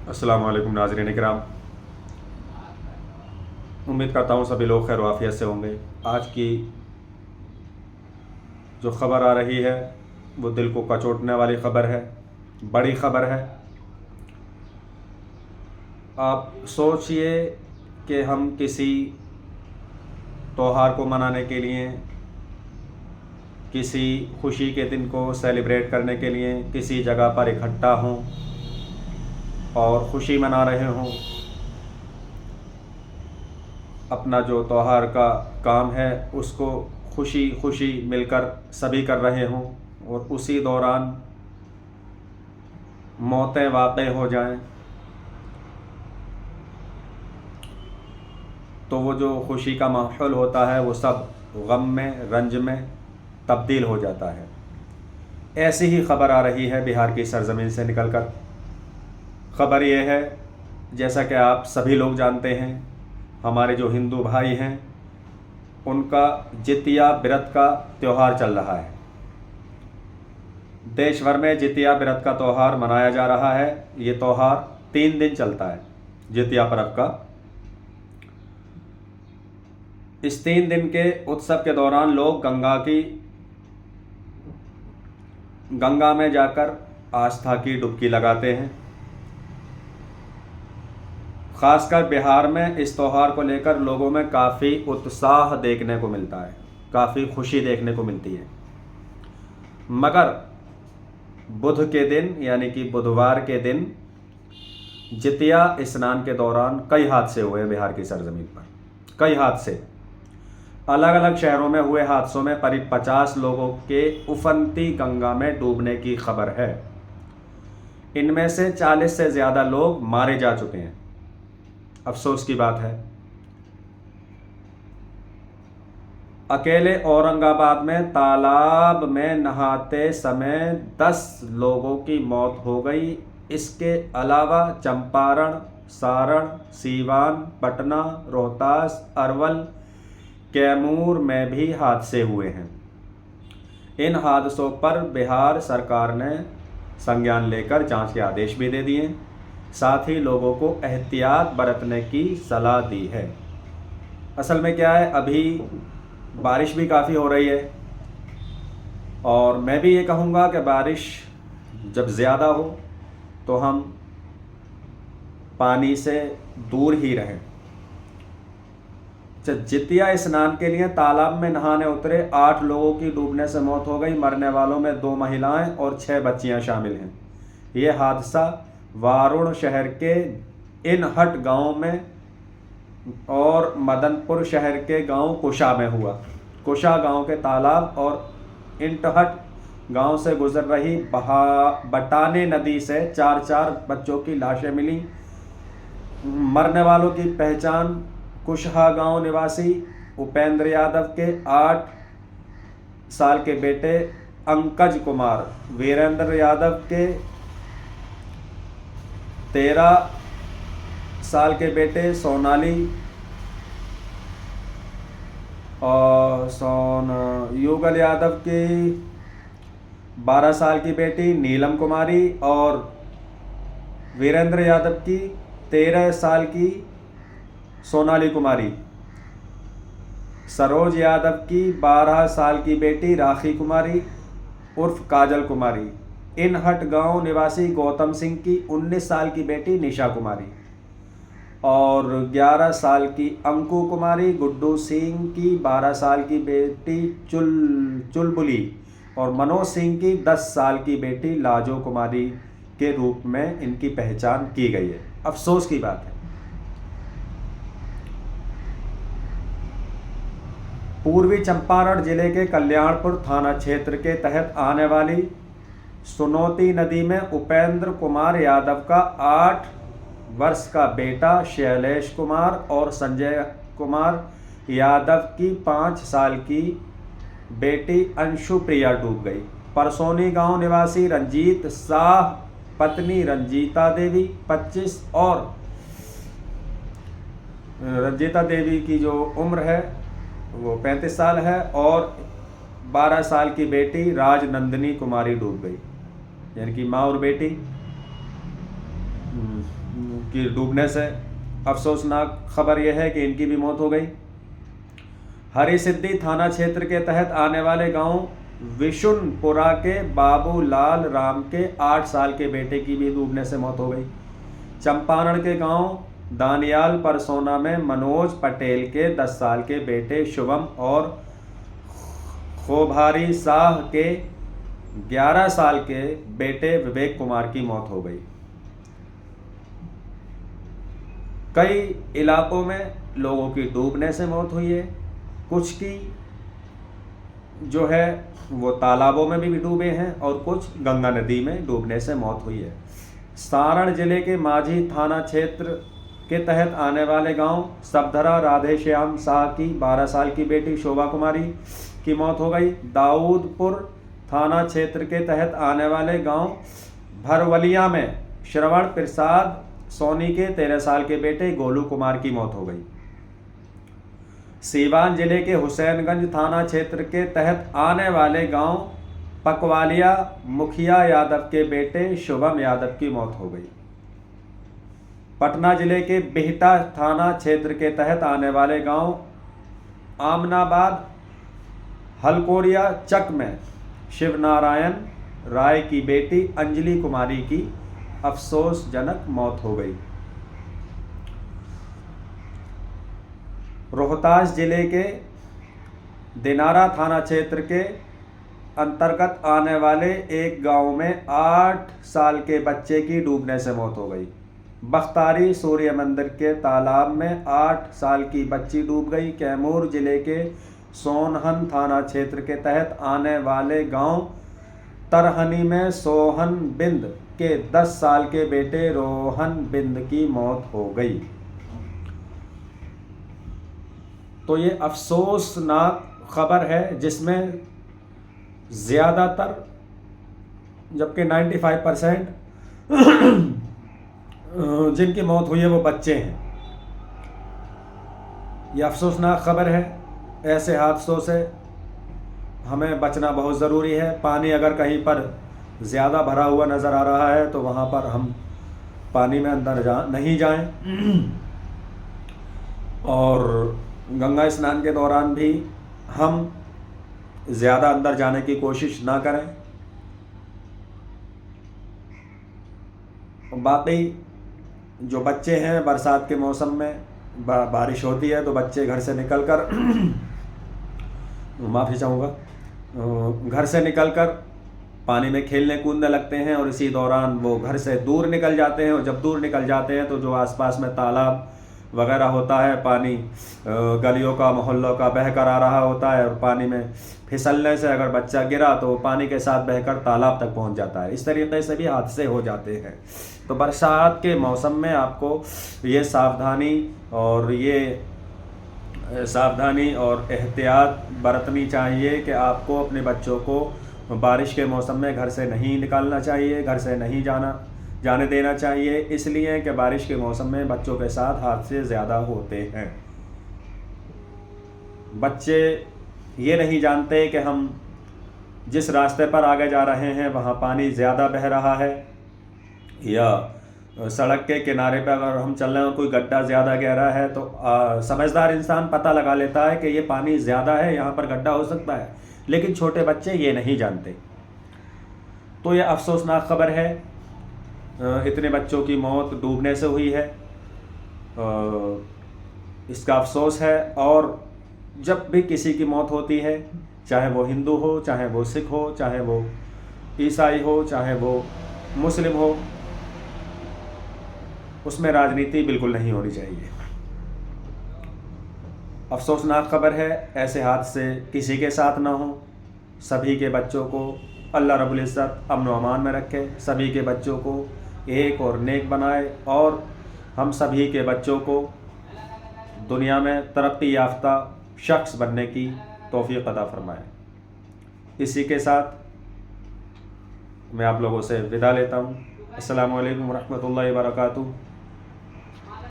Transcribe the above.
अस्सलामु अलैकुम नाज़रीन इकराम। उम्मीद करता हूँ सभी लोग खैर आफियत से होंगे। आज की जो ख़बर आ रही है वो दिल को कचोटने वाली ख़बर है, बड़ी ख़बर है। आप सोचिए कि हम किसी त्यौहार को मनाने के लिए, किसी खुशी के दिन को सेलिब्रेट करने के लिए किसी जगह पर इकट्ठा हों और खुशी मना रहे हों। अपना जो त्यौहार का काम है उसको खुशी खुशी मिलकर सभी कर रहे हों और उसी दौरान मौतें वाक़ई हो जाएं, तो वो जो खुशी का माहौल होता है वो सब गम में, रंज में तब्दील हो जाता है। ऐसी ही खबर आ रही है बिहार की सरज़मीन से निकलकर। ख़बर ये है, जैसा कि आप सभी लोग जानते हैं, हमारे जो हिंदू भाई हैं उनका जितिया व्रत का त्यौहार चल रहा है। देश भर में जितिया व्रत का त्यौहार मनाया जा रहा है। ये त्यौहार 3 दिन चलता है, जितिया पर्व का। इस 3 दिन के उत्सव के दौरान लोग गंगा में जाकर आस्था की डुबकी लगाते हैं। ख़ासकर बिहार में इस त्यौहार को लेकर लोगों में काफ़ी उत्साह देखने को मिलता है, काफ़ी खुशी देखने को मिलती है। मगर बुध के दिन यानी कि बुधवार के दिन जितिया स्नान के दौरान कई हादसे हुए बिहार की सरजमीन पर। कई हादसे, अलग अलग शहरों में हुए हादसों में करीब 50 लोगों के उफनती गंगा में डूबने की खबर है। इनमें से 40 से ज़्यादा लोग मारे जा चुके हैं। अफसोस की बात है, अकेले औरंगाबाद में तालाब में नहाते समय 10 लोगों की मौत हो गई। इसके अलावा चंपारण, सारण, सीवान, पटना, रोहतास, अरवल, कैमूर में भी हादसे हुए हैं। इन हादसों पर बिहार सरकार ने संज्ञान लेकर जांच के आदेश भी दे दिए। साथ ही लोगों को एहतियात बरतने की सलाह दी है। असल में क्या है, अभी बारिश भी काफ़ी हो रही है और मैं भी ये कहूँगा कि बारिश जब ज़्यादा हो तो हम पानी से दूर ही रहें। जितिया स्नान के लिए तालाब में नहाने उतरे 8 लोगों की डूबने से मौत हो गई। मरने वालों में 2 महिलाएं और 6 बच्चियां शामिल हैं। ये हादसा वारुण शहर के इनहट गांव में और मदनपुर शहर के गांव कुशा में हुआ। कुशा गांव के तालाब और इनहट गांव से गुजर रही बटाने नदी से 4 बच्चों की लाशें मिली। मरने वालों की पहचान कुशहा गांव निवासी उपेंद्र यादव के 8 साल के बेटे अंकज कुमार, वीरेंद्र यादव के 13 साल के बेटे सोनाली और युगल यादव की 12 साल की बेटी नीलम कुमारी और वीरेंद्र यादव की 13 साल की सोनाली कुमारी, सरोज यादव की 12 साल की बेटी राखी कुमारी उर्फ काजल कुमारी, इनहट गांव निवासी गौतम सिंह की 19 साल की बेटी निशा कुमारी और 11 साल की अंकु कुमारी, गुड्डू सिंह की 12 साल की बेटी चुलबुली और मनोज सिंह की 10 साल की बेटी लाजो कुमारी के रूप में इनकी पहचान की गई है। अफसोस की बात है, पूर्वी चंपारण जिले के कल्याणपुर थाना क्षेत्र के तहत आने वाली सुनौती नदी में उपेंद्र कुमार यादव का 8 वर्ष का बेटा शैलेश कुमार और संजय कुमार यादव की 5 साल की बेटी अंशु प्रिया डूब गई। परसोनी गांव निवासी रंजीत शाह, पत्नी रंजीता देवी 25 और रंजीता देवी की जो उम्र है वो 35 साल है और 12 साल की बेटी राजनंदिनी कुमारी डूब गई, यानी कि माँ और बेटी की डूबने से। अफसोसनाक खबर यह है कि इनकी भी मौत हो गई। हरी सिद्धि थाना क्षेत्र के तहत आने वाले गांव विशुनपुरा के बाबूलाल राम के 8 साल के बेटे की भी डूबने से मौत हो गई। चंपारण के गांव दानियाल परसोना में मनोज पटेल के 10 साल के बेटे शुभम और खोभारी शाह के 11 साल के बेटे विवेक कुमार की मौत हो गई। कई इलाकों में लोगों की डूबने से मौत हुई है। कुछ की जो है वो तालाबों में भी डूबे हैं और कुछ गंगा नदी में डूबने से मौत हुई है। सारण जिले के माझी थाना क्षेत्र के तहत आने वाले गांव सबधरा राधेश्याम शाह की 12 साल की बेटी शोभा कुमारी की मौत हो गई। दाऊदपुर थाना क्षेत्र के तहत आने वाले गांव भरवलिया में श्रवण प्रसाद सोनी के 13 साल के बेटे गोलू कुमार की मौत हो गई। सीवान जिले के हुसैनगंज थाना क्षेत्र के तहत आने वाले गांव पकवालिया मुखिया यादव के बेटे शुभम यादव की मौत हो गई। पटना जिले के बिहटा थाना क्षेत्र के तहत आने वाले गांव आमनाबाद हलकोरिया चक में शिवनारायण राय की बेटी अंजलि कुमारी की अफसोसजनक मौत हो गई। रोहतास जिले के दिनारा थाना क्षेत्र के अंतर्गत आने वाले एक गांव में 8 साल के बच्चे की डूबने से मौत हो गई। बख्तारी सूर्य मंदिर के तालाब में 8 साल की बच्ची डूब गई। कैमूर जिले के सोनहन थाना क्षेत्र के तहत आने वाले गांव तरहनी में सोहन बिंद के 10 साल के बेटे रोहन बिंद की मौत हो गई। तो ये अफसोसनाक खबर है जिसमें ज़्यादातर, जबकि 95% जिनकी मौत हुई है वो बच्चे हैं। ये अफसोसनाक खबर है। ऐसे हादसों से हमें बचना बहुत ज़रूरी है। पानी अगर कहीं पर ज़्यादा भरा हुआ नज़र आ रहा है तो वहाँ पर हम पानी में अंदर नहीं जाएं। और गंगा स्नान के दौरान भी हम ज़्यादा अंदर जाने की कोशिश ना करें। बाकी जो बच्चे हैं, बरसात के मौसम में बारिश होती है तो बच्चे घर से निकलकर माफ़ी चाहूँगा, घर से निकलकर पानी में खेलने कूदने लगते हैं और इसी दौरान वो घर से दूर निकल जाते हैं। और जब दूर निकल जाते हैं तो जो आसपास में तालाब वगैरह होता है, पानी गलियों का मोहल्लों का बह कर आ रहा होता है और पानी में फिसलने से अगर बच्चा गिरा तो पानी के साथ बहकर तालाब तक पहुंच जाता है। इस तरीके से भी हादसे हो जाते हैं। तो बरसात के मौसम में आपको ये सावधानी और एहतियात बरतनी चाहिए कि आपको अपने बच्चों को बारिश के मौसम में घर से नहीं निकालना चाहिए, घर से नहीं जाने देना चाहिए, इसलिए कि बारिश के मौसम में बच्चों के साथ हादसे ज़्यादा होते हैं। बच्चे ये नहीं जानते कि हम जिस रास्ते पर आगे जा रहे हैं वहाँ पानी ज़्यादा बह रहा है, या सड़क के किनारे पर अगर हम चल रहे हैं और कोई गड्ढा ज़्यादा गहरा है तो समझदार इंसान पता लगा लेता है कि ये पानी ज़्यादा है, यहाँ पर गड्ढा हो सकता है। लेकिन छोटे बच्चे ये नहीं जानते। तो ये अफसोसनाक खबर है। इतने बच्चों की मौत डूबने से हुई है, इसका अफसोस है। और जब भी किसी की मौत होती है, चाहे वो हिंदू हो, चाहे वो सिख हो, चाहे वो ईसाई हो, चाहे वो मुस्लिम हो, उसमें राजनीति बिल्कुल नहीं होनी चाहिए। अफसोसनाक खबर है। ऐसे हादसे किसी के साथ ना हो। सभी के बच्चों को अल्लाह रब्बुल इज़्ज़त अमन व अमान में रखे, सभी के बच्चों को एक और नेक बनाए और हम सभी के बच्चों को दुनिया में तरक्की याफ्ता शख्स बनने की तौफीक अता फरमाए। इसी के साथ मैं आप लोगों से विदा लेता हूँ। अस्सलामु अलैकुम व रहमतुल्लाहि व बरकातुहू।